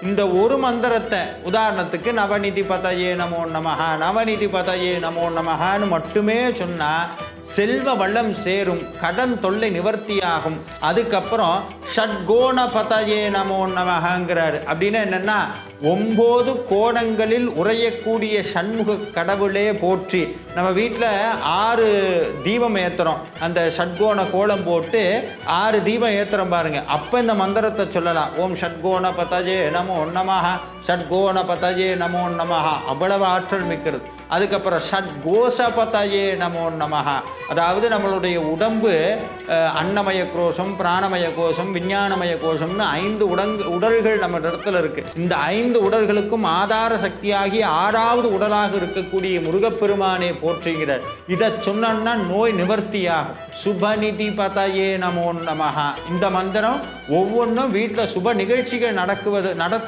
இந்த ஒரு மந்திரத்தை உதாரணத்துக்கு நவநிதி பதயே நமோ நமஹ, நவநிதி பதயே நமோ நமஹன்னு மட்டுமே சொன்னால் செல்வ வளம் சேரும், கடன் தொல்லை நிவர்த்தியாகும். அதுக்கப்புறம் ஷட்கோண பதயே நமோ நமஹங்கிறாரு. அப்படின்னா என்னென்னா 9 கோணங்களில் உறையக்கூடிய சண்முக கடவுளே போற்றி. நம்ம வீட்டில் 6 தீபம் ஏற்றுறோம், அந்த ஷட்கோண கோலம் போட்டு 6 தீபம் ஏற்றுறோம் பாருங்க. அப்போ இந்த மந்திரத்தை சொல்லலாம். ஓம் ஷட்கோண பதயே நமோ நமஹ, ஷட்கோண பதயே நமோ நமஹ. அவ்வளவு ஆற்றல் மிக்கிறது. அதுக்கப்புறம் ஷட்கோஷபதயே நமோ நமஹ, அதாவது நம்மளுடைய உடம்பு அன்னமய கோஷம், பிராணமய கோஷம், விஞ்ஞானமய கோஷம்னு 5 உடல்கள் நம்ம இடத்துல இருக்கு. இந்த 5 உடல்களுக்கும் ஆதார சக்தியாகி 6வது உடலாக இருக்கக்கூடிய முருகப்பெருமானை போற்றுகிறார். இதை சொன்னா நோய் நிவர்த்தியாகும். சுபநிதி பதயே நமோ நமஹ. இந்த மந்திரம் ஒவ்வொன்றும் வீட்டில் சுப நிகழ்ச்சிகள் நடத்த